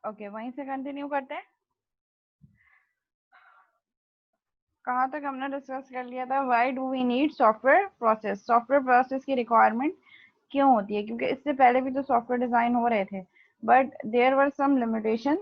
Okay, वहीं से continue करते हैं। कहाँ तक हमने डिस्कस कर लिया था? Why do we need software process? Software process की रिक्वायरमेंट क्यों होती है? क्योंकि इससे पहले भी तो सॉफ्टवेयर डिजाइन हो रहे थे, but there were some limitation,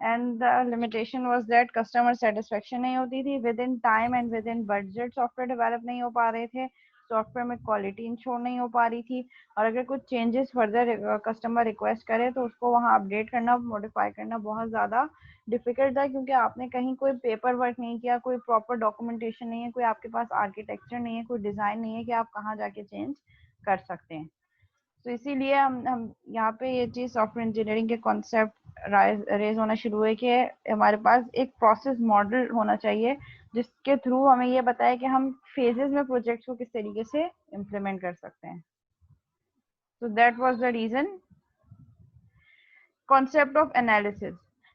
and the limitation was that customer satisfaction नहीं होती थी, within time and within budget software develop नहीं हो पा रहे थे, सॉफ्टवेयर में क्वालिटी इंश्योर नहीं हो पा रही थी, और अगर कुछ चेंजेस फर्दर कस्टमर रिक्वेस्ट करे तो उसको वहाँ अपडेट करना, मॉडिफाई करना बहुत ज़्यादा डिफिकल्ट था, क्योंकि आपने कहीं कोई पेपर वर्क नहीं किया, कोई प्रॉपर डॉक्यूमेंटेशन नहीं है, कोई आपके पास आर्किटेक्चर नहीं है, कोई डिज़ाइन नहीं है कि आप कहाँ जाके चेंज कर सकते हैं। तो इसीलिए हम यहाँ पे ये चीज़ सॉफ्टवेयर इंजीनियरिंग के कॉन्सेप्ट रेज होना शुरू हुए कि हमारे पास एक प्रोसेस मॉडल होना चाहिए जिसके थ्रू हमें ये बताए कि हम फेजेस में प्रोजेक्ट्स को किस तरीके से इम्प्लीमेंट कर सकते हैं। तो that was the reason, concept of analysis.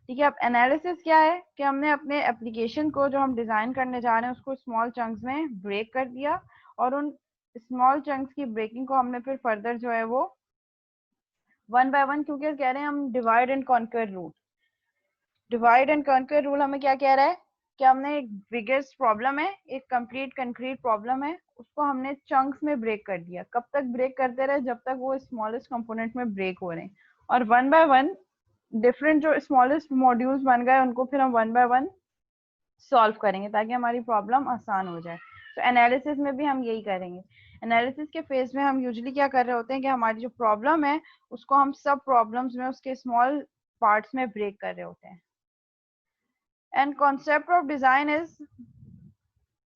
ठीक है, अब एनालिसिस क्या है कि हमने अपने एप्लीकेशन को जो हम डिज़ाइन करने जा रहे हैं उसको स्मॉल चंक्स में ब्रेक कर दिया, और उन स्मॉल चंक्स की ब्रेकिंग को हमने फिर फर्दर जो है वो वन बाय वन, क्योंकि कह रहे हैं हम divide and conquer rule, divide and conquer rule हमें क्या कह रहा है कि हमने एक बिगेस्ट प्रॉब्लम है, एक कंप्लीट कंक्रीट प्रॉब्लम है, उसको हमने चंक्स में ब्रेक कर दिया। कब तक ब्रेक करते रहे? जब तक वो स्मॉलेस्ट कंपोनेंट में ब्रेक हो रहे हैं, और वन बाय वन डिफरेंट जो स्मॉलेस्ट मॉड्यूल्स बन गए उनको फिर हम वन बाय वन सॉल्व करेंगे ताकि हमारी प्रॉब्लम आसान हो जाए। तो एनालिसिस में भी हम यही करेंगे। एनालिसिस के फेज में हम यूजुअली क्या कर रहे होते हैं कि हमारी जो प्रॉब्लम है उसको हम सब प्रॉब्लम्स में उसके स्मॉल पार्ट्स में ब्रेक कर रहे होते हैं। And concept of design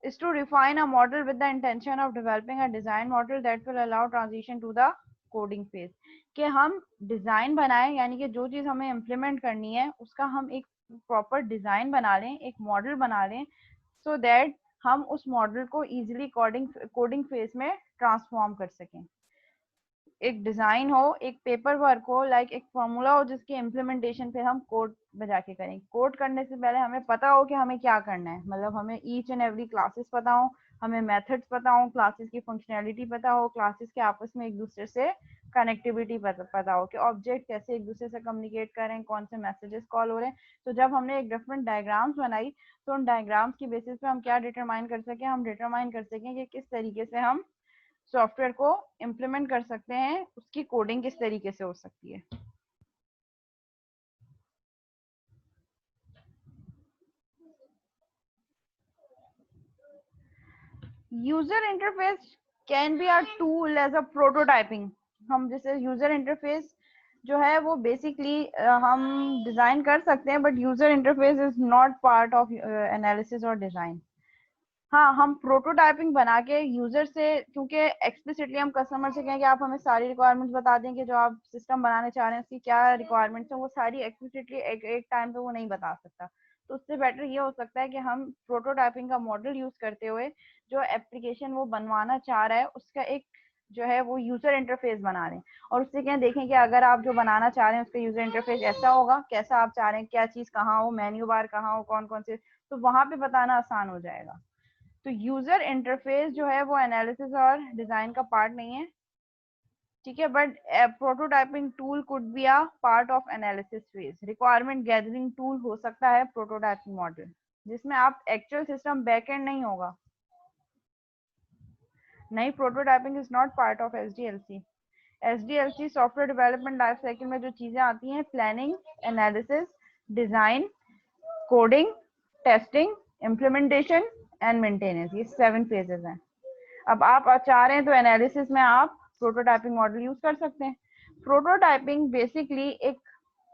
is to refine a model with the intention of developing a design model that will allow transition to the coding phase। कि हम डिजाइन बनाएं, यानी कि जो चीज हमें इम्प्लीमेंट करनी है उसका हम एक प्रॉपर डिजाइन बना लें, एक मॉडल बना लें, सो दैट हम उस मॉडल को इजीली कोडिंग फेज में ट्रांसफॉर्म कर सकें। एक डिजाइन हो, एक पेपर वर्क हो, लाइक एक फॉर्मूला हो जिसकी इम्प्लीमेंटेशन फिर हम कोड में जाके करें। कोड करने से पहले हमें पता हो कि हमें क्या करना है, मतलब हमें ईच एंड एवरी क्लासेस पता हो, हमें मेथड्स पता हो, क्लासेस की फंक्शनैलिटी पता हो, क्लासेस के आपस में एक दूसरे से कनेक्टिविटी पता हो कि ऑब्जेक्ट कैसे एक दूसरे से कम्युनिकेट कर रहे हैं, कौन से मैसेजेस कॉल हो रहे हैं। तो जब हमने एक डिफरेंट डायग्राम्स बनाई तो उन डायग्राम्स की बेसिस पे हम क्या डिटरमाइन कर सकें, हम डिटरमाइन कर सकें कि किस तरीके से हम सॉफ्टवेयर को इम्प्लीमेंट कर सकते हैं, उसकी कोडिंग किस तरीके से हो सकती है। User interface can be a tool as a prototyping. हम जैसे यूजर इंटरफेस जो है वो बेसिकली हम डिजाइन कर सकते हैं, but user interface is not part of analysis और डिजाइन। हाँ, हम प्रोटोटाइपिंग बना के यूजर से, क्योंकि एक्सप्लिसिटली हम कस्टमर से कहें कि आप हमें सारी रिक्वायरमेंट्स बता दें कि जो आप सिस्टम बनाने चाह रहे हैं उसकी क्या रिक्वायरमेंट्स हैं, वो सारी एक्सप्लिसिटली एक टाइम पे वो नहीं बता सकता। तो उससे बेटर ये हो सकता है कि हम प्रोटोटाइपिंग का मॉडल यूज करते हुए जो एप्लीकेशन वो बनवाना चाह रहा है उसका एक जो है वो यूजर इंटरफेस बना लें, और उससे क्या देखें कि अगर आप जो बनाना चाह रहे हैं उसका यूजर इंटरफेस ऐसा होगा, कैसा आप चाह रहे हैं, क्या चीज कहाँ हो, मेन्यू बार कहाँ हो, कौन कौन से, तो वहां पे बताना आसान हो जाएगा। तो यूजर इंटरफेस जो है वो एनालिसिस और डिजाइन का पार्ट नहीं है, ठीक है, but prototyping tool could be a part of analysis phase. Requirement gathering tool हो सकता है प्रोटोटाइपिंग मॉडल, जिसमें आप एक्चुअल सिस्टम बैकएंड नहीं होगा। नहीं, prototyping is not part of SDLC. SDLC software development life cycle में जो चीजें आती हैं, planning, analysis, design, coding, testing, implementation and maintenance, ये 7 फेजेस हैं। अब आप चाह रहे हैं तो एनालिसिस में आप प्रोटोटाइपिंग मॉडल यूज कर सकते हैं। प्रोटोटाइपिंग बेसिकली एक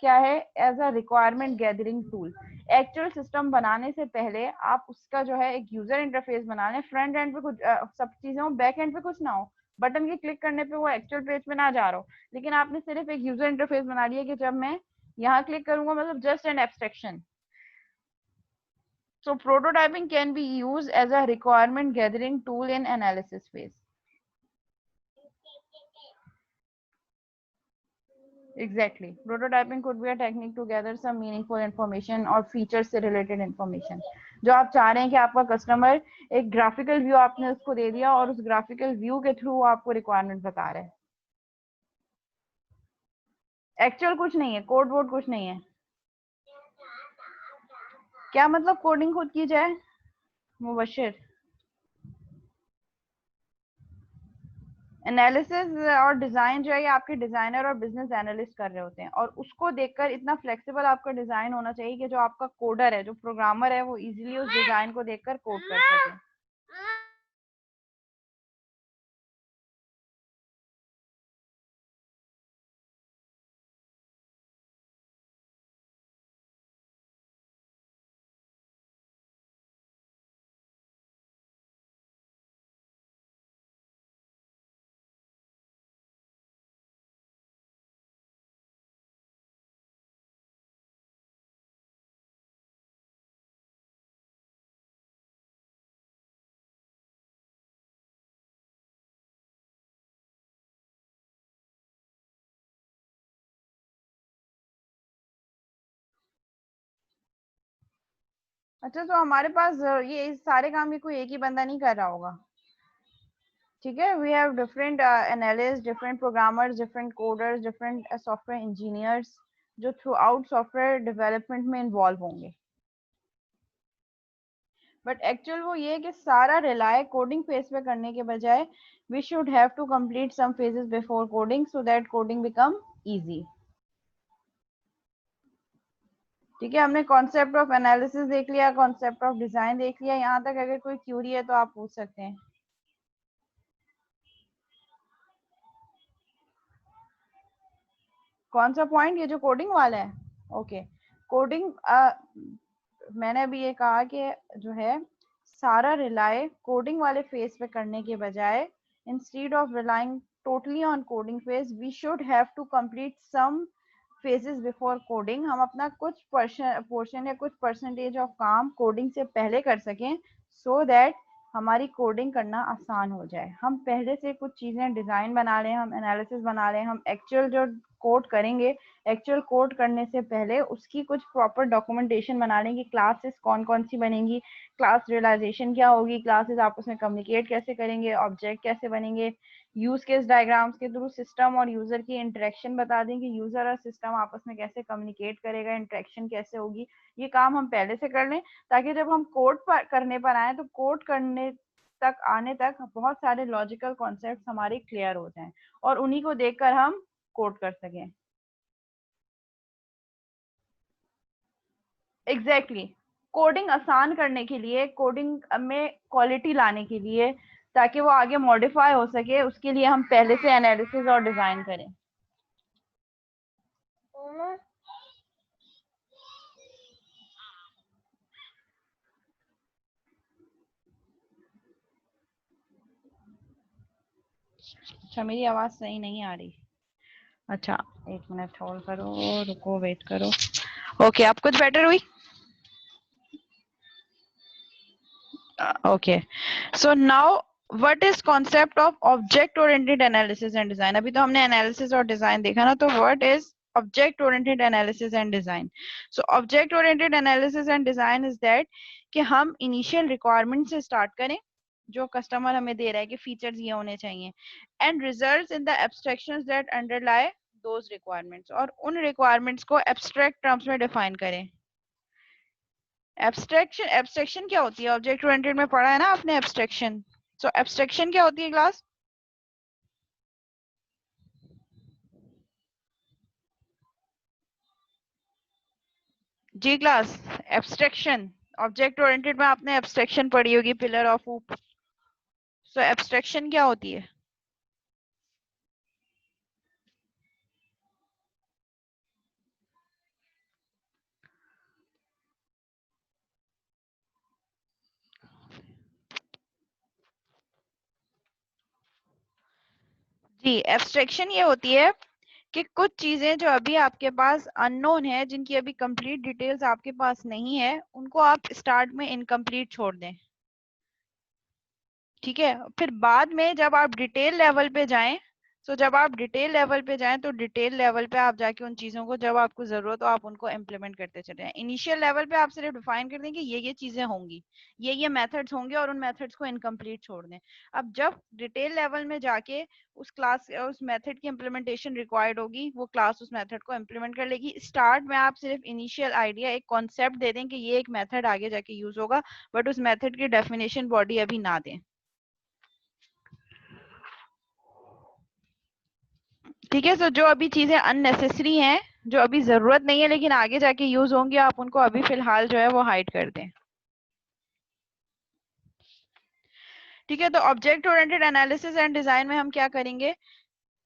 क्या है, as a requirement gathering tool. Actual system बनाने से पहले आप उसका जो है एक यूजर इंटरफेस बना लें, फ्रंट एंड पे कुछ सब चीजें हो, बैक एंड पे कुछ ना हो, बटन के क्लिक करने पे वो एक्चुअल पेज पे ना जा रहा हो, लेकिन आपने सिर्फ एक यूजर इंटरफेस बना लिया कि जब मैं यहाँ क्लिक करूंगा, मतलब just an abstraction. So prototyping can be used as a requirement gathering tool in analysis phase. Exactly. Prototyping could be a technique to gather some meaningful information or features से related information. जो आप चाह रहे हैं कि आपका customer एक graphical view आपने उसको दे दिया और उस ग्राफिकल व्यू के थ्रू आपको रिक्वायरमेंट बता रहे हैं। एक्चुअल कुछ नहीं है, कोड वोड कुछ नहीं है। क्या मतलब कोडिंग खुद की जाए मुबशिर? एनालिसिस और डिजाइन जो है ये आपके डिजाइनर और बिजनेस एनालिस्ट कर रहे होते हैं, और उसको देखकर इतना फ्लेक्सिबल आपका डिजाइन होना चाहिए कि जो आपका कोडर है, जो प्रोग्रामर है, वो इजीली उस डिजाइन को देखकर कोड कर सके। अच्छा, तो हमारे पास ये इस सारे काम भी कोई एक ही बंदा नहीं कर रहा होगा, ठीक है? We have different analyst, different programmers, different coders, different software engineers जो थ्रू आउट सॉफ्टवेयर डेवलपमेंट में इन्वॉल्व होंगे। बट एक्चुअल वो ये है कि सारा रिलाय कोडिंग फेज पे करने के बजाय we should have to complete some phases before coding so that coding become easy. ठीक है, हमने कॉन्सेप्ट ऑफ एनालिसिस देख लिया, कॉन्सेप्ट ऑफ डिजाइन देख लिया। यहाँ तक अगर कोई क्यूरी है तो आप पूछ सकते हैं। कौन सा पॉइंट? ये जो कोडिंग वाला है। ओके, कोडिंग मैंने अभी ये कहा कि जो है सारा रिलाय कोडिंग वाले फेज पे करने के बजाय instead of relying totally on coding phase we should have to complete some phases before coding. हम अपना कुछ पोर्शन या कुछ परसेंटेज ऑफ काम कोडिंग से पहले कर सकें सो दैट हमारी कोडिंग करना आसान हो जाए। हम पहले से कुछ चीज़ें डिज़ाइन बना लें, हम एनालिसिस बना लें, हम एक्चुअल जो कोड करेंगे, एक्चुअल कोड करने से पहले उसकी कुछ प्रॉपर डॉक्यूमेंटेशन बना लें कि क्लासेस कौन कौन सी बनेंगी, क्लास रियलाइजेशन क्या होगी, क्लासेस आपस में कम्युनिकेट कैसे करेंगे, ऑब्जेक्ट कैसे बनेंगे, यूज केस डायग्राम्स के थ्रू सिस्टम और यूजर की इंटरेक्शन बता दें कि यूजर और सिस्टम आपस में कैसे कम्युनिकेट करेगा, इंटरेक्शन कैसे होगी। ये काम हम पहले से कर लें ताकि जब हम कोड करने पर आए तो कोड करने तक आने तक बहुत सारे लॉजिकल कॉन्सेप्ट हमारे क्लियर हो जाएं और उन्हीं को देखकर हम कोड कर सकें। Exactly exactly. कोडिंग आसान करने के लिए, कोडिंग में क्वालिटी लाने के लिए, ताकि वो आगे मॉडिफाई हो सके, उसके लिए हम पहले से एनालिसिस और डिजाइन करें। अच्छा, मेरी आवाज सही नहीं आ रही? अच्छा, एक मिनट होल्ड करो, रुको, वेट करो। ओके, अब कुछ बेटर हुई? Okay, so now what is concept of object oriented analysis and design? अभी तो हमने एनालिसिस और डिजाइन देखा ना, तो what is object oriented analysis and design? So object oriented analysis and design is that कि हम इनिशियल रिक्वायरमेंट से स्टार्ट करें, जो कस्टमर हमें दे रहा है कि फीचर्स ये होने चाहिए, and results in the abstractions that अंडरलाई those requirements, और उन रिक्वायरमेंट्स को एब्स्ट्रैक्ट टर्म्स में डिफाइन करें। एब्स्ट्रैक्शन, एब्स्ट्रैक्शन क्या होती है? ऑब्जेक्ट ओरिएंटेड में पढ़ा है ना आपने एब्स्ट्रैक्शन। सो एब्स्ट्रैक्शन क्या होती है क्लास? जी क्लास, एब्स्ट्रैक्शन। ऑब्जेक्ट ओरिएंटेड में आपने एब्स्ट्रैक्शन पढ़ी होगी, पिलर ऑफ ऊप। सो एब्स्ट्रैक्शन क्या होती है? जी, एब्स्ट्रैक्शन ये होती है कि कुछ चीजें जो अभी आपके पास अननोन है, जिनकी अभी कंप्लीट डिटेल्स आपके पास नहीं है, उनको आप स्टार्ट में इनकम्प्लीट छोड़ दें। ठीक है, फिर बाद में जब आप डिटेल लेवल पे जाएं, सो जब आप डिटेल लेवल पे जाएं तो डिटेल लेवल पे आप जाके उन चीज़ों को जब आपको ज़रूरत हो आप उनको इम्प्लीमेंट करते चले जाएं। इनिशियल लेवल पे आप सिर्फ डिफाइन कर दें कि ये चीज़ें होंगी, ये मेथड्स होंगे और उन मेथड्स को इनकम्प्लीट छोड़ दें। अब जब डिटेल लेवल में जाके उस क्लास उस मेथड की इम्प्लीमेंटेशन रिक्वायर्ड होगी, वो क्लास उस मेथड को इम्प्लीमेंट कर लेगी। स्टार्ट में आप सिर्फ इनिशियल आइडिया, एक कॉन्सेप्ट दे दें कि ये एक मेथड आगे जाके यूज होगा, बट उस मेथड की डेफिनेशन बॉडी अभी ना दें। ठीक है, सो जो अभी चीजें अननेसेसरी हैं, जो अभी जरूरत नहीं है लेकिन आगे जाके यूज होंगी, आप उनको अभी फिलहाल जो है वो हाइड कर दें। ठीक है, तो object oriented analysis and design में हम क्या करेंगे,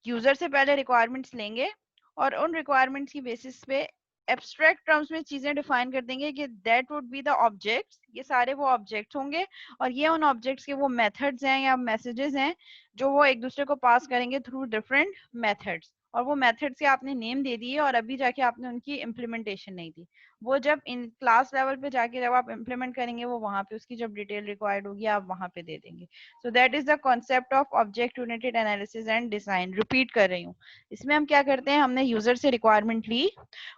यूजर से पहले रिक्वायरमेंट्स लेंगे और उन रिक्वायरमेंट्स की बेसिस पे एब्स्ट्रैक्ट टर्म्स में चीजें डिफाइन कर देंगे कि that would be the objects, ये सारे वो ऑब्जेक्ट्स होंगे और ये उन ऑब्जेक्ट्स के वो मेथड्स हैं या मैसेजेस हैं जो वो एक दूसरे को पास करेंगे थ्रू डिफरेंट मेथड्स, और वो मेथड्स के आपने नेम दे दिए और अभी जाके आपने उनकी इम्प्लीमेंटेशन नहीं दी। वो जब इन क्लास लेवल पे जाके जब आप इम्प्लीमेंट करेंगे वो वहां पे उसकी जब डिटेल रिक्वायर्ड होगी आप वहां पे दे देंगे। So that is the concept of object oriented analysis and design. Repeat कर रही हूँ, इसमें हम क्या करते हैं, हमने यूजर से रिक्वायरमेंट ली,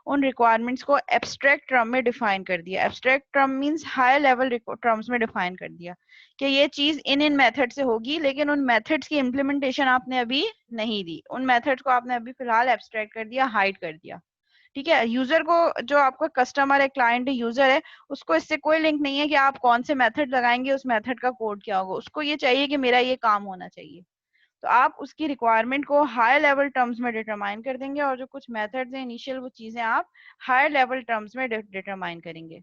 उन रिक्वायरमेंट्स को एब्स्ट्रैक्ट टर्म में डिफाइन कर दिया। Abstract term means high level terms में डिफाइन कर दिया कि ये चीज इन मेथड से होगी, लेकिन उन मेथड्स की इम्प्लीमेंटेशन आपने अभी नहीं दी, उन मेथड्स को आपने अभी फिलहाल एब्स्ट्रैक्ट कर दिया, हाइड कर दिया। ठीक है, यूजर को, जो आपका कस्टमर है, क्लाइंट है, यूजर है, उसको इससे कोई लिंक नहीं है कि आप कौन से मेथड लगाएंगे, उस मेथड का कोड क्या होगा, उसको ये चाहिए कि मेरा ये काम होना चाहिए। तो आप उसकी रिक्वायरमेंट को हाई लेवल टर्म्स में डिटरमाइन कर देंगे और जो कुछ मेथड्स हैं इनिशियल, वो चीजें आप हाई लेवल टर्म्स में डिटरमाइन करेंगे।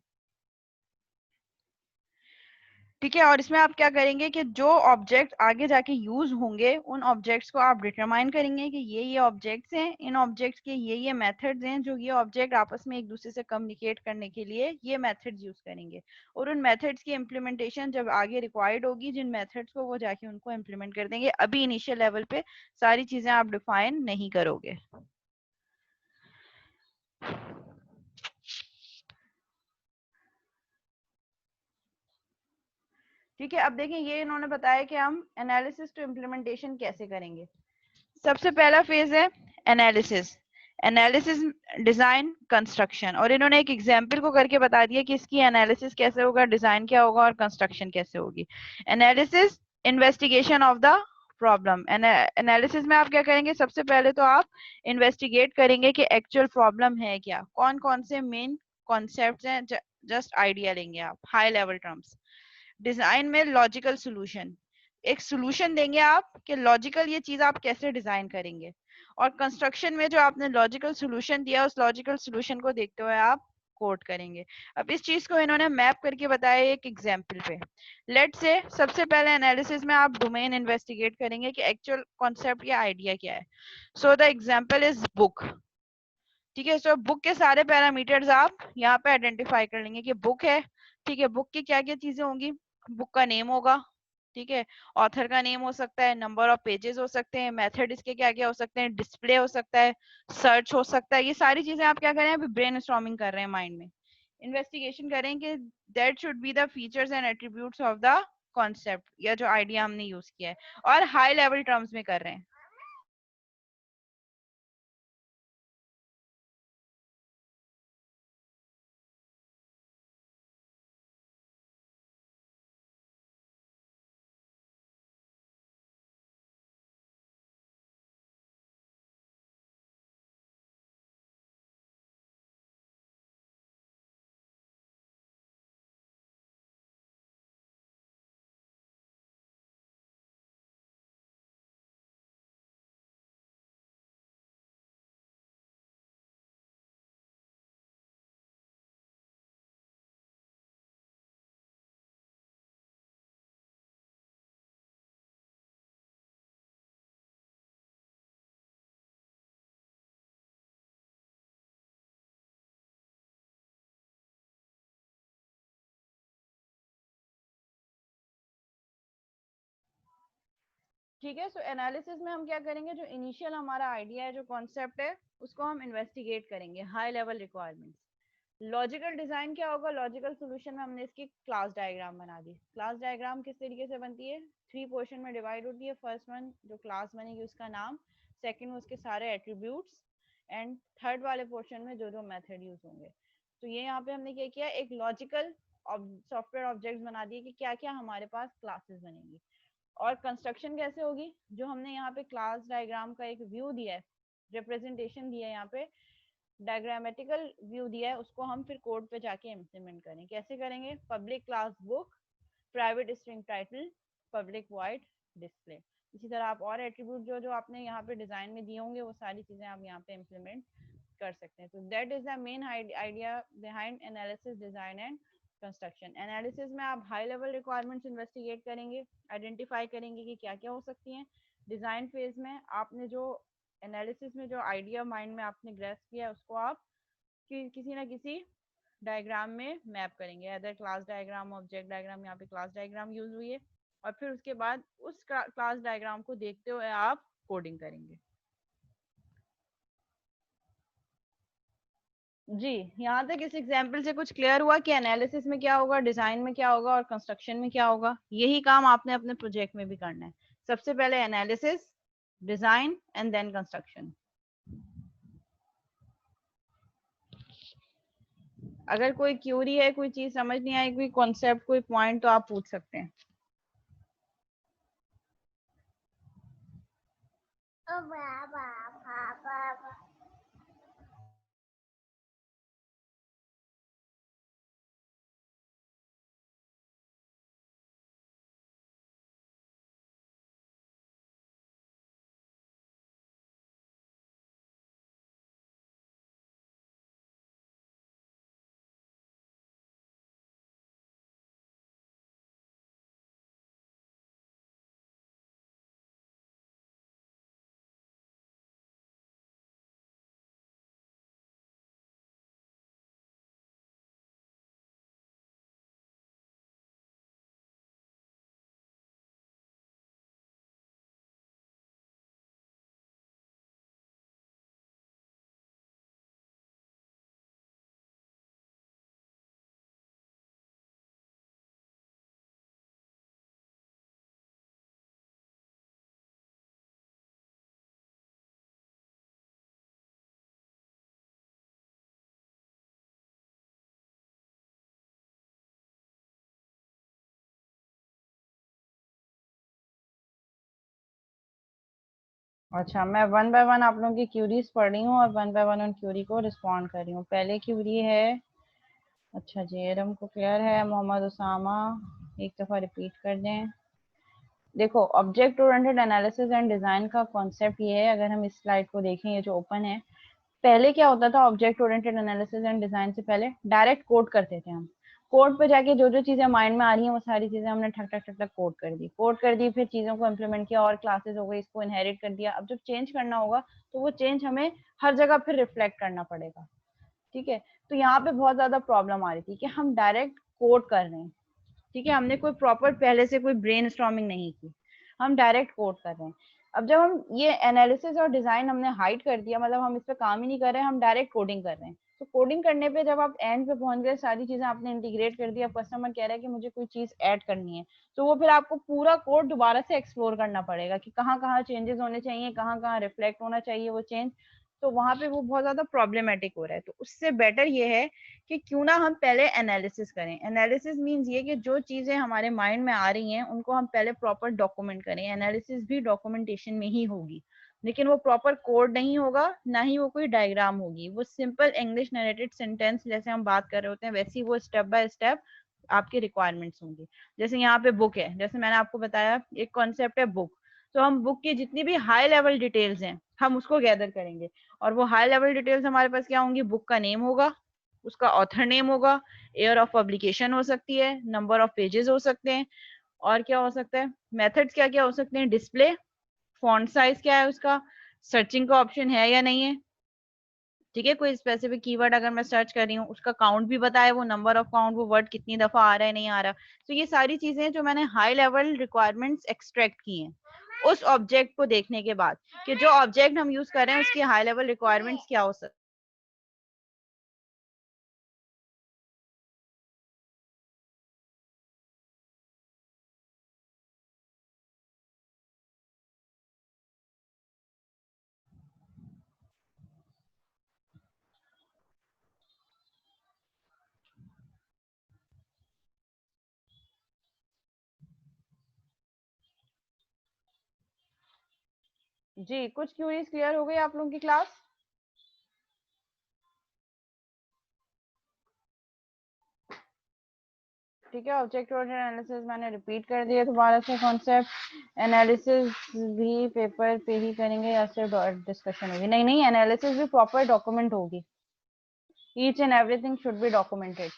ठीक है, और इसमें आप क्या करेंगे कि जो ऑब्जेक्ट आगे जाके यूज होंगे उन ऑब्जेक्ट्स को आप डिटरमाइन करेंगे कि ये ऑब्जेक्ट्स हैं, इन ऑब्जेक्ट्स के ये मेथड्स हैं जो ये ऑब्जेक्ट आपस में एक दूसरे से कम्युनिकेट करने के लिए ये मेथड्स यूज करेंगे, और उन मेथड्स की इम्प्लीमेंटेशन जब आगे रिक्वायर्ड होगी जिन मेथड्स को, वो जाके उनको इम्प्लीमेंट कर देंगे। अभी इनिशियल लेवल पे सारी चीजें आप डिफाइन नहीं करोगे। ठीक है, अब देखिए ये इन्होंने बताया कि हम एनालिसिस टू इम्प्लीमेंटेशन कैसे करेंगे। सबसे पहला फेज है एनालिसिस, एनालिसिस, डिजाइन, कंस्ट्रक्शन, और इन्होंने एक एग्जांपल को करके बता दिया कि इसकी एनालिसिस कैसे होगा, डिजाइन क्या होगा और कंस्ट्रक्शन कैसे होगी। Analysis, investigation of the problem. Analysis में आप क्या करेंगे, सबसे पहले तो आप इन्वेस्टिगेट करेंगे कि एक्चुअल प्रॉब्लम है क्या, कौन कौन से मेन कॉन्सेप्ट्स हैं, जस्ट आइडिया लेंगे आप, हाई लेवल टर्म्स। डिजाइन में लॉजिकल सोल्यूशन, एक सोल्यूशन देंगे आप कि लॉजिकल ये चीज आप कैसे डिजाइन करेंगे, और कंस्ट्रक्शन में जो आपने लॉजिकल सोल्यूशन दिया उस लॉजिकल सोल्यूशन को देखते हुए आप कोड करेंगे। अब इस चीज को इन्होंने मैप करके बताया एक एग्जांपल पे। लेट से सबसे पहले एनालिसिस में आप डोमेन इन्वेस्टिगेट करेंगे कि एक्चुअल कॉन्सेप्ट या आइडिया क्या है। So the example is book. ठीक है, सो बुक के सारे पैरामीटर्स आप यहाँ पे आइडेंटिफाई कर लेंगे कि बुक है। ठीक है, बुक की क्या क्या चीजें होंगी, बुक का नेम होगा, ठीक है, ऑथर का नेम हो सकता है, नंबर ऑफ पेजेस हो सकते हैं, मेथड इसके क्या क्या हो सकते हैं, डिस्प्ले हो सकता है, सर्च हो सकता है। ये सारी चीजें आप क्या करें, अभी ब्रेनस्टॉर्मिंग कर रहे हैं, माइंड में इन्वेस्टिगेशन करें कि that should be the features and attributes of the concept या जो आइडिया हमने यूज किया है, और हाई लेवल टर्म्स में कर रहे हैं। ठीक है, सो एनालिसिस में हम क्या करेंगे, जो इनिशियल हमारा आइडिया है, जो कॉन्सेप्ट है, उसको हम इन्वेस्टिगेट करेंगे, high level requirements. Logical design क्या होगा, लॉजिकल सॉल्यूशन में हमने इसकी क्लास डायग्राम बना दी। क्लास डायग्राम किस तरीके से बनती है, 3 पोर्शन में डिवाइड होती है। फर्स्ट वन जो क्लास बनेगी उसका नाम, सेकंड उसके सारे एट्रीब्यूट्स, एंड थर्ड वाले पोर्शन में जो जो मेथड यूज होंगे। तो ये यहाँ पे हमने क्या किया, एक लॉजिकल सॉफ्टवेयर ऑब्जेक्ट्स बना दिए कि क्या क्या हमारे पास क्लासेस बनेंगी। और कंस्ट्रक्शन कैसे होगी, जो हमने यहाँ पे क्लास डायग्राम का एक व्यू दिया है, रिप्रेजेंटेशन दिया है, यहाँ पे डायग्रामेटिकल व्यू दिया है, उसको हम फिर कोड पे जाके इम्प्लीमेंट करें। कैसे करेंगे, public class book, private string title, public void display. इसी तरह आप और एट्रीब्यूट जो जो आपने यहाँ पे डिजाइन में दिए होंगे वो सारी चीजें आप यहाँ पे इम्प्लीमेंट कर सकते हैं। तो that is the main idea behind analysis, design and construction. Analysis में आप हाई लेवल रिक्वायरमेंट्स इन्वेस्टिगेट करेंगे, आइडेंटिफाई करेंगे कि क्या क्या हो सकती हैं। डिजाइन फेज में आपने जो एनालिसिस में जो आइडिया माइंड में आपने ग्रेस्प किया है उसको आप किसी ना किसी डायग्राम में मैप करेंगे, other class diagram, object diagram, यहाँ पे क्लास डायग्राम यूज हुई है। और फिर उसके बाद उस क्लास डायग्राम को देखते हुए आप कोडिंग करेंगे। जी, यहाँ तक इस एग्जाम्पल से कुछ क्लियर हुआ कि एनालिसिस में क्या होगा, डिजाइन में क्या होगा और कंस्ट्रक्शन में क्या होगा। यही काम आपने अपने प्रोजेक्ट में भी करना है। सबसे पहले analysis, design and then construction. अगर कोई क्यूरी है, कोई चीज समझ नहीं आई, कोई कॉन्सेप्ट, कोई पॉइंट, तो आप पूछ सकते हैं। अच्छा, मैं वन बाय वन आप लोगों की क्यूरीज पढ़ रही हूँ और वन बाय वन उन क्यूरी को रिस्पॉन्ड कर रही हूँ। पहले क्यूरी है, अच्छा जी, एरम को क्लियर है, मोहम्मद उसामा एक दफ़ा रिपीट कर दें। देखो, object oriented analysis and design का कॉन्सेप्ट ये है, अगर हम इस स्लाइड को देखें, ये जो ओपन है, पहले क्या होता था, object oriented analysis and design से पहले डायरेक्ट कोड करते थे हम। कोड पे जाके जो जो चीज़ें माइंड में आ रही हैं वो सारी चीज़ें हमने ठक ठक ठक ठक कोड कर दी, फिर चीज़ों को इम्प्लीमेंट किया और क्लासेस हो गई, इसको इनहेरिट कर दिया। अब जब चेंज करना होगा तो वो चेंज हमें हर जगह फिर रिफ्लेक्ट करना पड़ेगा। ठीक है, तो यहाँ पे बहुत ज्यादा प्रॉब्लम आ रही थी कि हम डायरेक्ट कोड कर रहे हैं। ठीक है, हमने कोई प्रॉपर पहले से कोई ब्रेनस्टॉर्मिंग नहीं की, हम डायरेक्ट कोड कर रहे हैं। अब जब हम ये एनालिसिस और डिजाइन हमने हाइड कर दिया, मतलब हम इस पे काम ही नहीं कर रहे हैं, हम डायरेक्ट कोडिंग कर रहे हैं। तो कोडिंग करने पे जब आप एंड पे पहुंच गए, सारी चीजें आपने इंटीग्रेट कर दी, अब कस्टमर कह रहा है कि मुझे कोई चीज ऐड करनी है, तो वो फिर आपको पूरा कोड दोबारा से एक्सप्लोर करना पड़ेगा कि कहाँ कहाँ चेंजेस होने चाहिए, कहाँ कहाँ रिफ्लेक्ट होना चाहिए वो चेंज। तो वहां पे वो बहुत ज्यादा प्रॉब्लमेटिक हो रहा है। तो उससे बेटर ये है कि क्यों ना हम पहले एनालिसिस करें। एनालिसिस मींस ये कि जो चीजें हमारे माइंड में आ रही हैं उनको हम पहले प्रॉपर डॉक्यूमेंट करें। एनालिसिस भी डॉक्यूमेंटेशन में ही होगी, लेकिन वो प्रॉपर कोड नहीं होगा, ना ही वो कोई डायग्राम होगी। वो सिंपल इंग्लिश नरेटेड सेंटेंस जैसे हम बात कर रहे होते हैं, वैसे ही वो स्टेप बाय स्टेप आपके रिक्वायरमेंट्स होंगी। जैसे यहाँ पे बुक है, जैसे मैंने आपको बताया एक कॉन्सेप्ट है बुक, तो हम बुक की जितनी भी हाई लेवल डिटेल्स हैं हम उसको गैदर करेंगे। और वो हाई लेवल डिटेल्स हमारे पास क्या होंगी, बुक का नेम होगा, उसका ऑथर नेम होगा, ईयर ऑफ पब्लिकेशन हो सकती है, नंबर ऑफ पेजेस हो सकते हैं, और क्या हो सकता है, मेथड्स क्या क्या हो सकते हैं, डिस्प्ले, फॉन्ट साइज क्या है उसका, सर्चिंग का ऑप्शन है या नहीं है। ठीक है, कोई स्पेसिफिक कीवर्ड अगर मैं सर्च कर रही हूँ, उसका काउंट भी बताए, वो नंबर ऑफ काउंट, वो वर्ड कितनी दफा आ रहा है, नहीं आ रहा। तो ये सारी चीजें जो मैंने हाई लेवल रिक्वायरमेंट्स एक्सट्रैक्ट की हैं उस ऑब्जेक्ट को देखने के बाद, कि जो ऑब्जेक्ट हम यूज कर रहे हैं उसकी हाई लेवल रिक्वायरमेंट्स क्या हो सकती जी, कुछ क्यूरीज क्लियर हो गई आप लोगों की क्लास? ठीक है, ऑब्जेक्ट ओरिएंटेड एनालिसिस मैंने रिपीट कर दिया दोबारा से कॉन्सेप्ट। एनालिसिस भी पेपर पे ही करेंगे या सिर्फ डिस्कशन होगी? नहीं नहीं, एनालिसिस भी प्रॉपर डॉक्यूमेंट होगी, each and everything should be documented.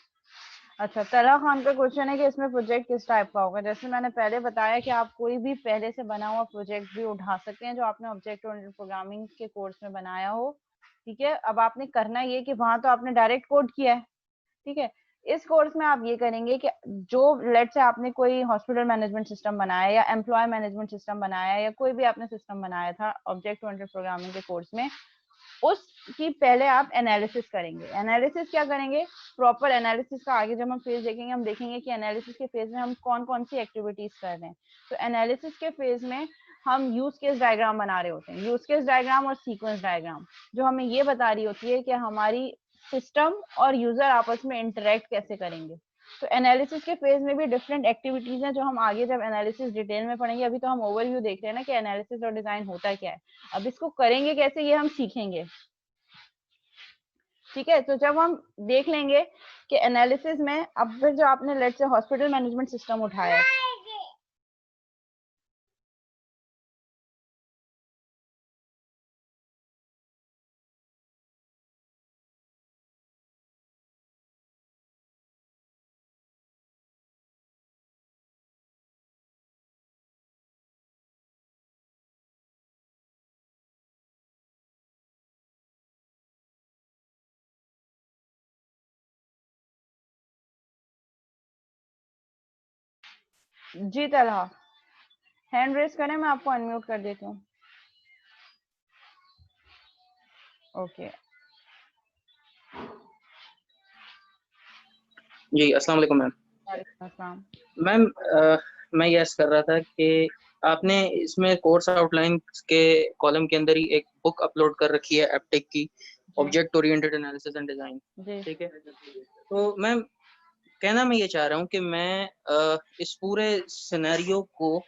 अच्छा, तला खान का क्वेश्चन है कि इसमें प्रोजेक्ट किस टाइप का होगा। जैसे मैंने पहले बताया कि आप कोई भी पहले से बना हुआ प्रोजेक्ट भी उठा सकते हैं जो आपने ऑब्जेक्ट ओरिएंटेड प्रोग्रामिंग के कोर्स में बनाया हो। ठीक है, अब आपने करना ये कि वहां तो आपने डायरेक्ट कोड किया है, ठीक है, इस कोर्स में आप ये करेंगे कि जो लेट से आपने कोई हॉस्पिटल मैनेजमेंट सिस्टम बनाया या एम्प्लॉय मैनेजमेंट सिस्टम बनाया या कोई भी आपने सिस्टम बनाया था ऑब्जेक्ट ओरिएंटेड प्रोग्रामिंग के कोर्स में, उसकी पहले आप एनालिसिस करेंगे। एनालिसिस क्या करेंगे, प्रॉपर एनालिसिस का आगे जब हम फेज देखेंगे हम देखेंगे कि एनालिसिस के फेज में हम कौन कौन सी एक्टिविटीज कर रहे हैं। तो एनालिसिस के फेज में हम यूज केस डायग्राम बना रहे होते हैं, यूज केस डायग्राम और सीक्वेंस डायग्राम, जो हमें ये बता रही होती है कि हमारी सिस्टम और यूजर आपस में इंटरेक्ट कैसे करेंगे। तो एनालिसिस के फेज में भी डिफरेंट एक्टिविटीज हैं जो हम आगे जब एनालिसिस डिटेल में पढ़ेंगे। अभी तो हम ओवरव्यू देख रहे हैं ना कि एनालिसिस और डिजाइन होता क्या है, अब इसको करेंगे कैसे ये हम सीखेंगे। ठीक है, तो जब हम देख लेंगे कि एनालिसिस में अब फिर जो आपने लेट से हॉस्पिटल मैनेजमेंट सिस्टम उठाया है, जी तलहा हैंड रेस करें, मैं आपको अनम्यूट कर देती हूँ। ओके, जी अस्सलाम वालेकुम मैम। वालेकुम अस्सलाम। मैम मैं यस कर रहा था कि आपने इसमें कोर्स आउटलाइन के कॉलम के अंदर ही एक बुक अपलोड कर रखी है एप्टेक की, जी object oriented analysis and design. जी ठीक है, तो मैम कहना मैं ये चाह रहा हूँ कि मैं इस पूरे सिनेरियो को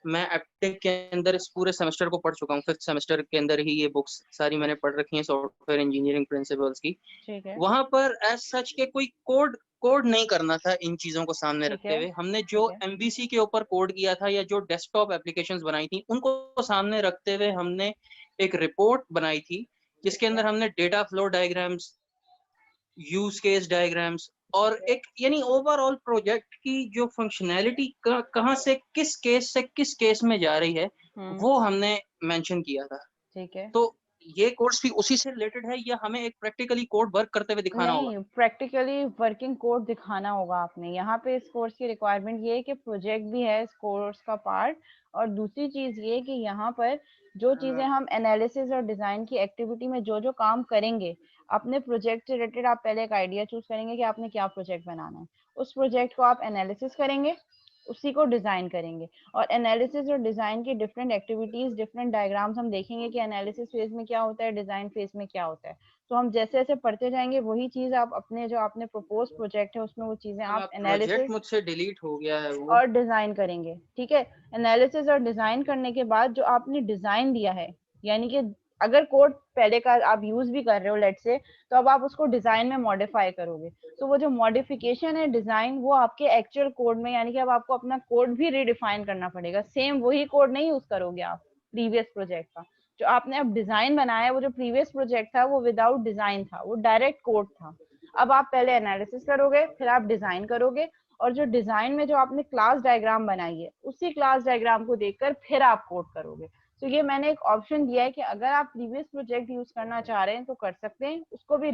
मैं एप्टेक के अंदर इस पूरे सेमेस्टर को पढ़ चुका हूँ। 5th सेमेस्टर के अंदर ही ये बुक्स सारी मैंने पढ़ रखी हैं, सॉफ्टवेयर इंजीनियरिंग प्रिंसिपल्स की। ठीक है, वहां पर एज सच के कोई कोड कोड नहीं करना था। इन चीजों को सामने ठीक रखते है, हुए हमने जो ठीक है, एमबीसी के ऊपर कोड किया था या जो डेस्कटॉप एप्लीकेशंस बनाई थी उनको सामने रखते हुए हमने एक रिपोर्ट बनाई थी जिसके ठीक है, अंदर हमने data flow diagrams, use case diagrams और ठीक है, एक यानी ओवरऑल प्रोजेक्ट की जो फंक्शनैलिटी कहाँ से किस केस में जा रही है वो हमने मेंशन किया था। ठीक है। तो ये कोर्स भी उसी से रिलेटेड है या हमें एक प्रैक्टिकली कोड वर्क करते हुए दिखाना होगा? नहीं, प्रैक्टिकली वर्किंग कोड दिखाना होगा आपने। यहाँ पे इस कोर्स की रिक्वायरमेंट ये है कि प्रोजेक्ट भी है इस कोर्स का पार्ट, और दूसरी चीज ये कि यहाँ पर जो चीजें हम एनालिसिस और डिजाइन की एक्टिविटी में जो जो काम करेंगे, अपने प्रोजेक्ट से रिलेटेड आप पहले एक आइडिया चूज करेंगे कि आपने क्या प्रोजेक्ट बनाना है। उस प्रोजेक्ट को आप एनालिसिस करेंगे, उसी को डिजाइन करेंगे, और एनालिसिस और डिजाइन की डिफरेंट एक्टिविटीज डिफरेंट डायग्राम्स हम देखेंगे कि एनालिसिस फेज में क्या होता है, डिजाइन फेज में क्या होता है। तो हम जैसे जैसे पढ़ते जाएंगे वही चीज आप अपने जो आपने प्रपोज प्रोजेक्ट है उसमें वो चीजें अब आप आप प्रोजेक्ट एनालिसिस मुझसे डिलीट हो गया है वो। और डिजाइन करेंगे। ठीक है, एनालिसिस और डिजाइन करने के बाद जो आपने डिजाइन दिया है, यानी कि अगर कोड पहले का आप यूज भी कर रहे हो लेट से, तो अब आप उसको डिजाइन में मॉडिफाई करोगे, तो वो जो मॉडिफिकेशन है डिजाइन वो आपके एक्चुअल कोड में, यानी कि अब आपको अपना कोड भी रिडिफाइन करना पड़ेगा। सेम वही कोड नहीं यूज करोगे आप प्रीवियस प्रोजेक्ट का। जो आपने अब डिजाइन बनाया, वो जो प्रीवियस प्रोजेक्ट था वो विदाउट डिजाइन था, वो डायरेक्ट कोड था। अब आप पहले एनालिसिस करोगे, फिर आप डिजाइन करोगे, और जो डिजाइन में जो आपने क्लास डायग्राम बनाई है उसी क्लास डायग्राम को देखकर फिर आप कोड करोगे। तो ये मैंने एक ऑप्शन दिया है कि अगर आप प्रीवियस प्रोजेक्ट यूज करना चाह रहे हैं तो कर सकते हैं उसको भी।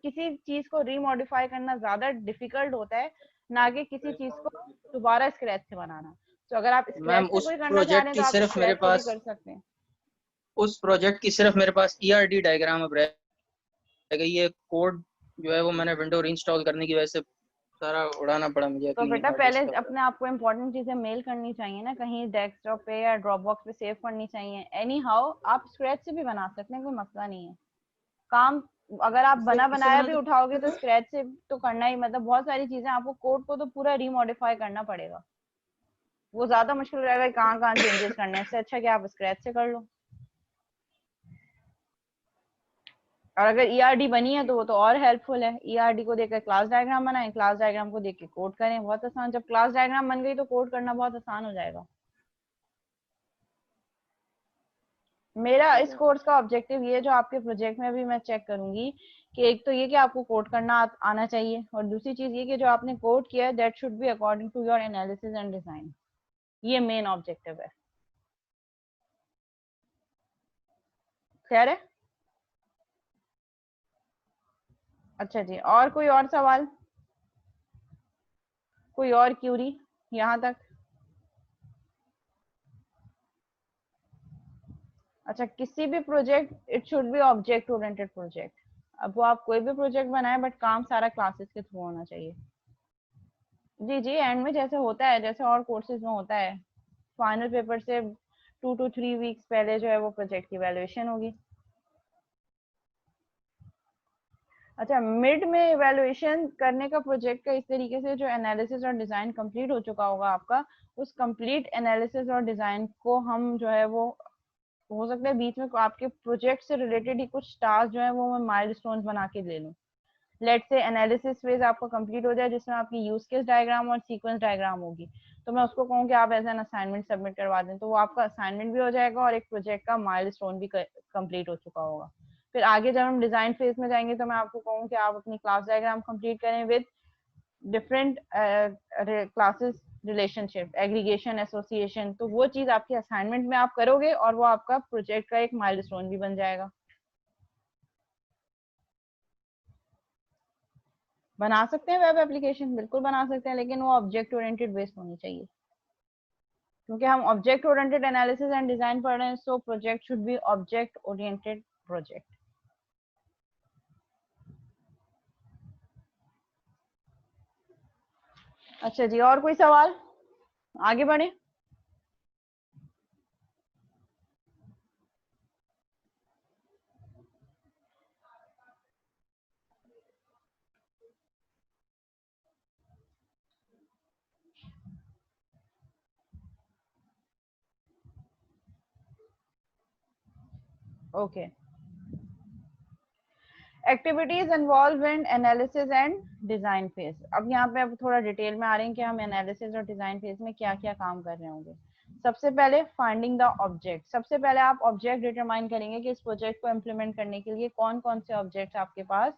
किसी चीज को रीमॉडिफाई करना ज्यादा डिफिकल्ट होता है, ना कि किसी चीज को दोबारा स्क्रैच से बनाना। तो अगर आप मैम स्क्रैच से उस कोई करना चाह रहे प्रोजेक्ट हैं तो की आप सिर्फ मेरे स्क्रैच से भी पास कर सकते हैं। उस प्रोजेक्ट की सिर्फ मेरे पास ईआरडी डायग्राम अब रह गई है। कोड जो है वो मैंने विंडो रीइंस्टॉल करने की वजह से सारा उड़ाना पड़ा मुझे तो अपनी बेटा हार्ड पहले डिस्क का। अपने आप को इम्पोर्टेंट चीजें मेल करनी चाहिए ना, कहीं डेस्कटॉप पे या ड्रॉप बॉक्स पे सेव करनी चाहिए। एनी हाउ आप स्क्रैच से भी बना सकते हैं, कोई मसला नहीं है। काम अगर आप इससे बना इससे बनाया बना भी तो उठाओगे तो स्क्रैच से तो करना ही, मतलब बहुत सारी चीजें आपको कोड को तो पूरा रीमॉडिफाई करना पड़ेगा। वो ज्यादा मुश्किल रहेगा, कहाँ कहाँ चेंजेस करने हैं। इससे अच्छा कि आप स्क्रैच से कर लो। और अगर ईआरडी बनी है तो वो तो और हेल्पफुल है। ईआरडी को देखकर क्लास डायग्राम बनाएं, क्लास डायग्राम को देख के कोड करें, बहुत आसान। जब क्लास डायग्राम बन गई तो कोड करना बहुत आसान हो जाएगा। मेरा इस कोर्स का ऑब्जेक्टिव ये, जो आपके प्रोजेक्ट में भी मैं चेक करूंगी, कि एक तो ये कि आपको कोड करना आना चाहिए, और दूसरी चीज ये कि जो आपने कोड किया है that should be according to your analysis and design. ये मेन ऑब्जेक्टिव है। क्लियर है? अच्छा जी, और कोई और सवाल, कोई और क्यूरी यहाँ तक? अच्छा, किसी भी project it should be object oriented project. अब वो आप कोई भी प्रोजेक्ट बनाए बट काम सारा क्लासेस के थ्रू होना चाहिए। जी जी, एंड में जैसे होता है, जैसे और कोर्सेज में होता है, फाइनल पेपर से 2 to 3 वीक्स पहले जो है वो प्रोजेक्ट की वैल्यूएशन होगी। अच्छा, मिड में इवैल्यूएशन करने का प्रोजेक्ट का इस तरीके से, जो एनालिसिस और डिजाइन कंप्लीट हो चुका होगा आपका, उस कंप्लीट एनालिसिस और डिजाइन को हम जो है वो, हो सकता है बीच में आपके प्रोजेक्ट से रिलेटेड ही कुछ टास्क जो है वो मैं माइलस्टोन्स बना के ले लूँ। लेट से एनालिसिस फेज आपका कंप्लीट हो जाए, जिसमें आपकी यूज केस डायग्राम और सीक्वेंस डायग्राम होगी, तो मैं उसको कहूँ कि आप एज एन असाइनमेंट सबमिट करवा दें, तो वो आपका असाइनमेंट भी हो जाएगा और एक प्रोजेक्ट का माइलस्टोन भी कंप्लीट हो चुका होगा। फिर आगे जब हम डिजाइन फेज में जाएंगे तो मैं आपको कहूँ कि आप अपनी क्लास डायग्राम कंप्लीट करें with different classes, relationship, aggregation, association, तो वो चीज आपके असाइनमेंट में आप करोगे और वो आपका प्रोजेक्ट का एक माइलस्टोन भी बन जाएगा। बना सकते हैं वेब एप्लीकेशन, बिल्कुल बना सकते हैं, लेकिन वो ऑब्जेक्ट ओरिएंटेड बेस्ड होनी चाहिए, क्योंकि हम object oriented analysis and design पढ़ रहे हैं, so project should be object oriented project. अच्छा जी, और कोई सवाल, आगे बढ़े? Okay, activities involve in analysis and design phase. अब यहाँ पे अब थोड़ा डिटेल में आ रहे हैं कि हम एनालिसिस और डिजाइन फेज में क्या क्या काम कर रहे होंगे। सबसे पहले फाइंडिंग द ऑब्जेक्ट। सबसे पहले आप ऑब्जेक्ट डिटरमाइन करेंगे कि इस प्रोजेक्ट को इम्प्लीमेंट करने के लिए कौन कौन से ऑब्जेक्ट्स आपके पास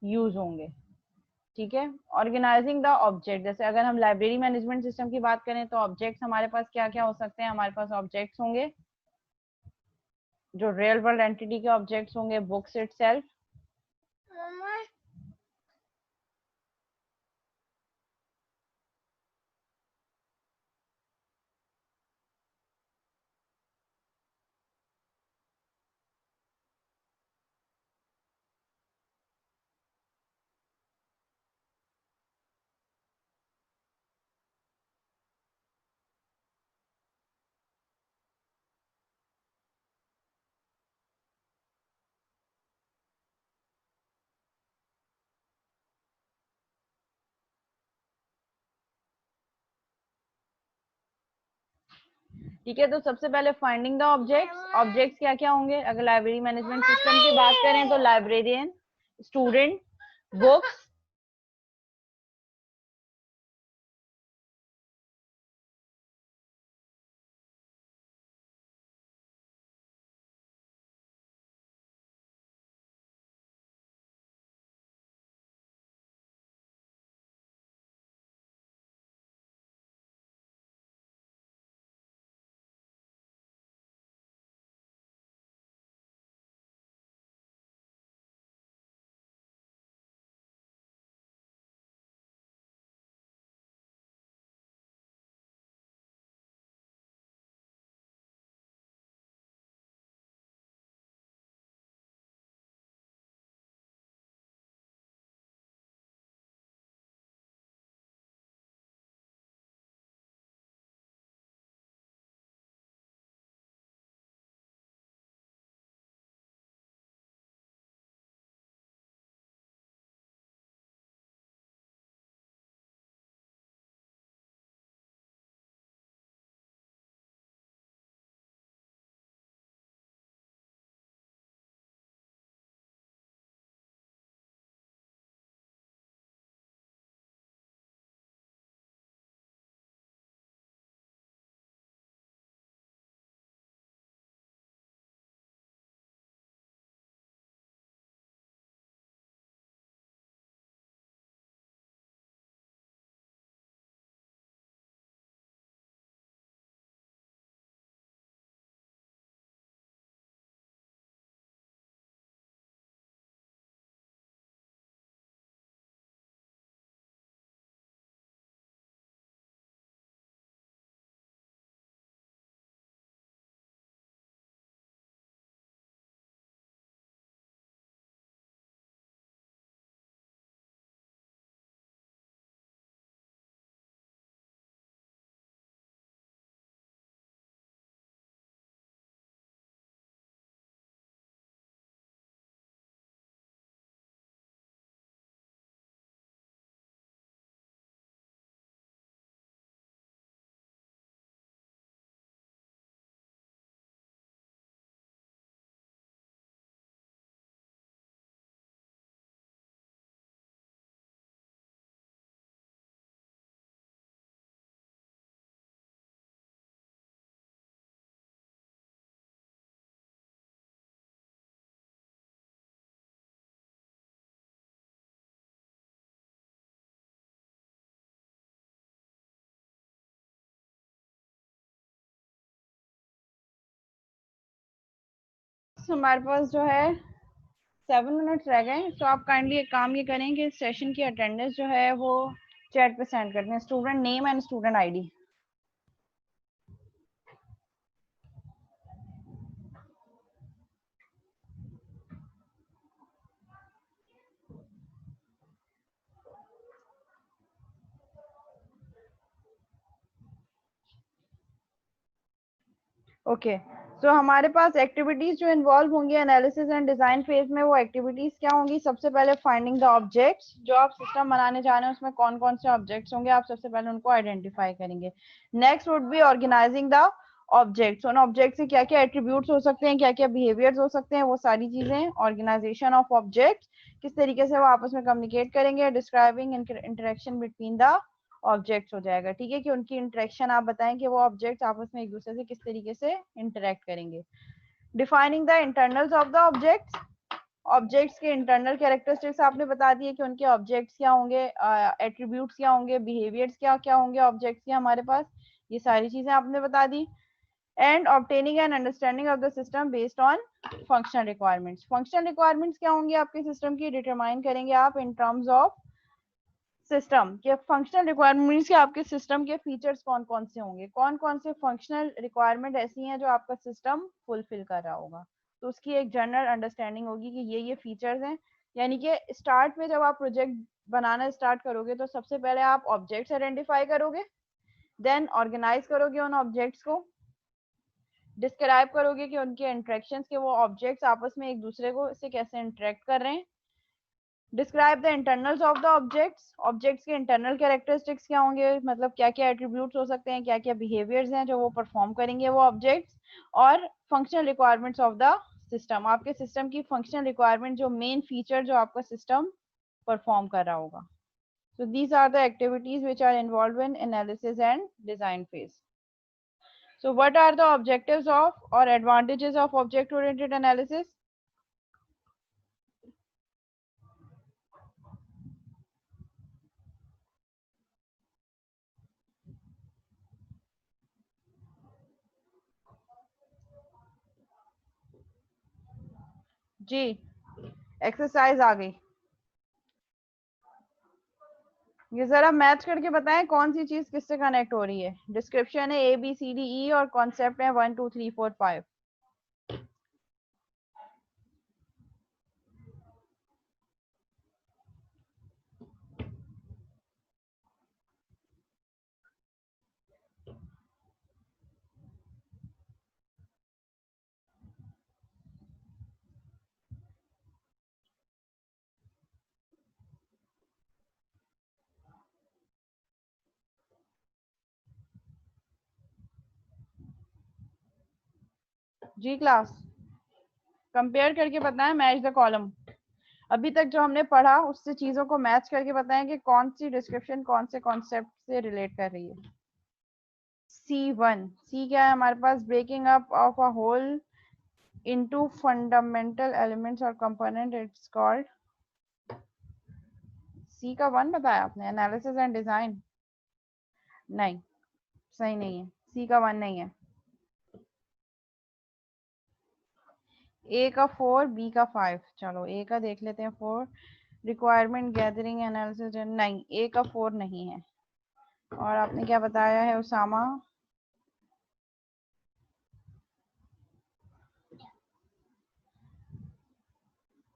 यूज होंगे। ठीक है, ऑर्गेनाइजिंग द ऑब्जेक्ट, जैसे अगर हम लाइब्रेरी मैनेजमेंट सिस्टम की बात करें तो ऑब्जेक्ट्स हमारे पास क्या क्या हो सकते हैं। हमारे पास ऑब्जेक्ट्स होंगे जो रियल वर्ल्ड एंटिटी के ऑब्जेक्ट्स होंगे, बुक्स इटसेल्फ, ठीक है। तो सबसे पहले फाइंडिंग द ऑब्जेक्ट्स। ऑब्जेक्ट्स क्या क्या होंगे? अगर लाइब्रेरी मैनेजमेंट सिस्टम की बात करें तो लाइब्रेरियन, स्टूडेंट, बुक्स, हमारे पास जो है 7 मिनट्स रह गए, तो आप काइंडली एक काम ये करें कि सेशन की अटेंडेंस जो है वो चैट पे सेंड कर दें, student name and student ID. Okay, तो हमारे पास एक्टिविटीज जो इन्वॉल्व होंगी एनालिसिस एंड डिजाइन फेज में, वो एक्टिविटीज क्या होंगी? सबसे पहले फाइंडिंग द ऑब्जेक्ट्स, जो आप सिस्टम बनाने जा रहे हैं उसमें कौन कौन से ऑब्जेक्ट्स होंगे, आप सबसे पहले उनको आइडेंटिफाई करेंगे। Next would be organizing the objects, उन ऑब्जेक्ट से क्या क्या एट्रीब्यूट्स हो सकते हैं, क्या क्या बिहेवियर्स हो सकते हैं, वो सारी चीजें। ऑर्गेनाइजेशन ऑफ ऑब्जेक्ट्स, किस तरीके से वो आपस में कम्युनिकेट करेंगे। Describing interaction between the objects हो जाएगा, ठीक है, कि उनकी इंटरेक्शन आप बताएं कि वो ऑब्जेक्ट्स आपस में एक दूसरे से किस तरीके से इंटरेक्ट करेंगे। Defining the internals of the objects, objects के इंटरनल कैरेक्टरिस्टिक्स आपने बता दिए कि उनके ऑब्जेक्ट्स क्या होंगे, एट्रीब्यूट्स क्या होंगे, बिहेवियर्स क्या क्या होंगे ऑब्जेक्ट्स के हमारे पास, ये सारी चीजें आपने बता दी। And obtaining an understanding of the system based on functional requirements, functional requirements क्या होंगी आपके सिस्टम की, डिटरमाइन करेंगे आप इन टर्म्स ऑफ सिस्टम के फंक्शनल रिक्वायरमेंट्स के, आपके सिस्टम के फीचर्स कौन कौन से होंगे, कौन कौन से फंक्शनल रिक्वायरमेंट ऐसी हैं जो आपका सिस्टम फुलफिल कर रहा होगा, तो उसकी एक जनरल अंडरस्टैंडिंग होगी कि ये फीचर्स हैं। यानी कि स्टार्ट में जब आप प्रोजेक्ट बनाना स्टार्ट करोगे तो सबसे पहले आप ऑब्जेक्ट्स आइडेंटिफाई करोगे, देन ऑर्गेनाइज करोगे उन ऑब्जेक्ट्स को, डिस्क्राइब करोगे कि उनके इंटरेक्शंस के वो ऑब्जेक्ट्स आपस में एक दूसरे को से कैसे इंटरेक्ट कर रहे हैं। Describe the internals of the objects, objects के इंटरनल कैरेक्टरिस्टिक्स क्या होंगे, मतलब क्या क्या एट्रीब्यूट्स हो सकते हैं, क्या क्या बिहेवियर्स हैं जो वो परफॉर्म करेंगे वो ऑब्जेक्ट्स। और functional requirements of the system, आपके सिस्टम की फंक्शनल रिक्वायरमेंट, जो मेन फीचर जो आपका सिस्टम परफॉर्म कर रहा होगा। So these are the activities which are involved in analysis and design phase. So what are the objectives of or advantages of object oriented analysis? जी, exercise आ गई, ये जरा मैच करके बताएं कौन सी चीज किससे कनेक्ट हो रही है। डिस्क्रिप्शन है ABCDE और कॉन्सेप्ट है 1 2 3 4 5। जी क्लास, कंपेयर करके बताएं, मैच द कॉलम। अभी तक जो हमने पढ़ा उससे चीजों को मैच करके बताएं कि कौन सी डिस्क्रिप्शन कौन से कॉन्सेप्ट से रिलेट कर रही है। C1, सी क्या है हमारे पास? Breaking up of a whole into fundamental elements और कंपोनेंट, इट्स कॉल्ड। सी का 1 बताया आपने, एनालिसिस एंड डिजाइन। नहीं, सही नहीं है, सी का 1 नहीं है। ए का 4, बी का 5, चलो ए का देख लेते हैं 4, रिक्वायरमेंट गैदरिंग एनालिसिस, नहीं ए का 4 नहीं है। और आपने क्या बताया है उसामा?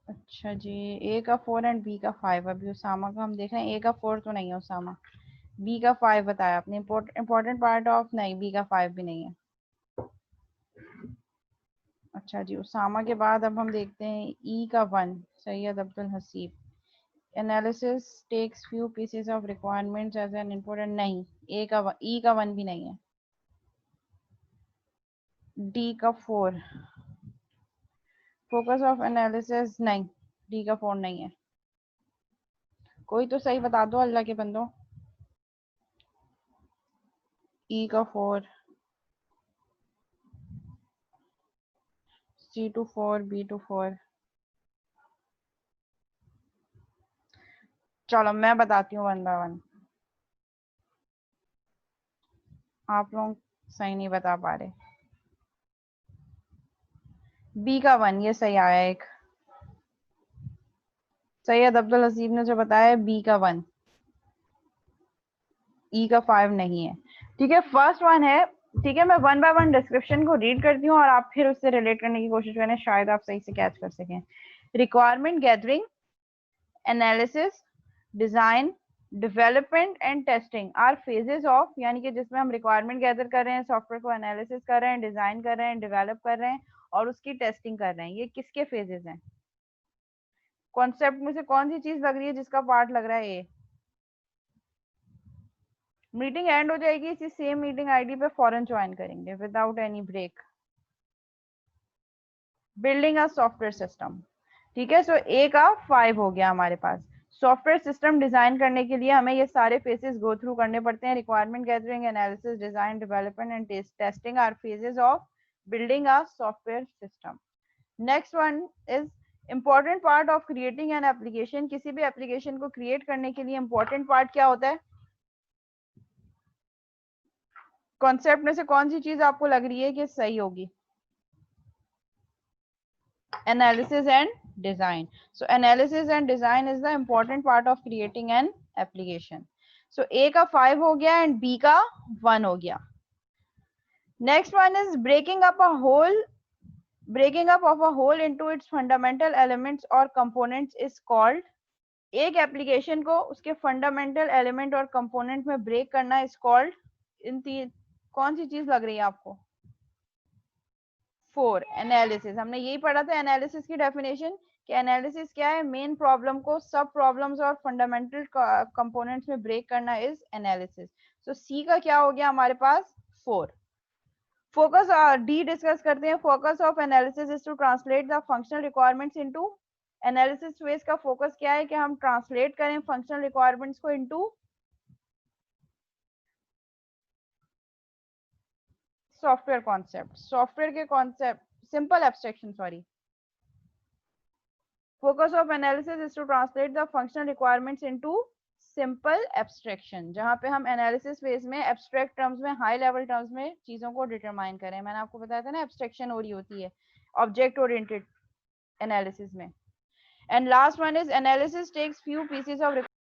अच्छा जी, ए का 4 एंड बी का 5। अभी उसामा का हम देख रहे हैं, ए का 4 तो नहीं है उसामा, बी का 5 बताया आपने। इम्पोर्टेंट पार्ट ऑफ, नहीं बी का 5 भी नहीं है। अच्छा जी, उसामा के बाद अब हम देखते हैं ई का 1, Syed Abdul Haseeb. Analysis takes few pieces of requirements as an important, नहीं ए का ई का 1 भी नहीं है। डी का 4, फोकस ऑफ एनालिसिस, नहीं डी का 4 नहीं है। कोई तो सही बता दो अल्लाह के बंदो। ई का 4, C to 4, B to 4। चलो मैं बताती हूँ 1 बाय 1, आप लोग सही नहीं बता पा रहे। बी का 1, ये सही आया एक। सैयद अब्दुल हसीब ने जो बताया बी का 1, ई का 5 नहीं है। ठीक है, फर्स्ट वन है। ठीक है, मैं वन बाय वन डिस्क्रिप्शन को रीड करती हूँ और आप फिर उससे रिलेट करने की कोशिश करें, शायद आप सही से कैच कर सकें। Requirement gathering, analysis, design, development and testing are phases of, यानी कि जिसमें हम रिक्वायरमेंट गैदर कर रहे हैं, सॉफ्टवेयर को एनालिसिस कर रहे हैं, डिजाइन कर रहे हैं, डेवलप कर रहे हैं और उसकी टेस्टिंग कर रहे हैं। ये किसके फेजेस हैं? कॉन्सेप्ट में से कौन सी चीज लग रही है जिसका पार्ट लग रहा है ये? मीटिंग एंड हो जाएगी, इसी सेम मीटिंग आईडी पे फौरन ज्वाइन करेंगे without any break. Building a software system. ठीक है, सो ए का 5 हो गया हमारे पास। सॉफ्टवेयर सिस्टम डिजाइन करने के लिए हमें ये सारे फेजेस गो थ्रू करने पड़ते हैं। Requirement gathering, analysis, design, development and testing are phases of building a software system. Next one is important part of creating an application. किसी भी एप्लीकेशन को क्रिएट करने के लिए इंपॉर्टेंट पार्ट क्या होता है? कॉन्सेप्ट में से कौन सी चीज आपको लग रही है कि सही होगी? Analysis and design. So analysis and design is the important part of creating an application. So A का 5 हो गया and B का 1 हो गया. Next one is breaking up of a whole into its fundamental elements or components is called. एक application को उसके fundamental element और कंपोनेंट में ब्रेक करना इज कॉल्ड। कौन सी चीज लग रही है आपको? 4, एनालिसिस। हमने यही पढ़ा था एनालिसिस की डेफिनेशन कि एनालिसिस क्या है? मेन प्रॉब्लम को सब प्रॉब्लम्स और फंडामेंटल कंपोनेंट्स में ब्रेक करना इज एनालिसिस। सो सी का क्या हो गया हमारे पास? 4। फोकस डी डिस्कस करते हैं। Focus of analysis is to translate the functional requirements into. Analysis phase का फोकस क्या है? कि हम ट्रांसलेट करें फंक्शनल रिक्वायरमेंट्स को इनटू सॉफ्टवेयर कॉन्सेप्ट। सॉफ्टवेयर के concept, simple abstraction, sorry. Focus of analysis is to translate the functional requirements into simple abstraction, जहां पे हम analysis phase में abstract terms में, high level terms में चीजों को determine करें। मैंने आपको बताया था ना abstraction हो रही होती है object oriented analysis में। And last one is analysis takes few pieces of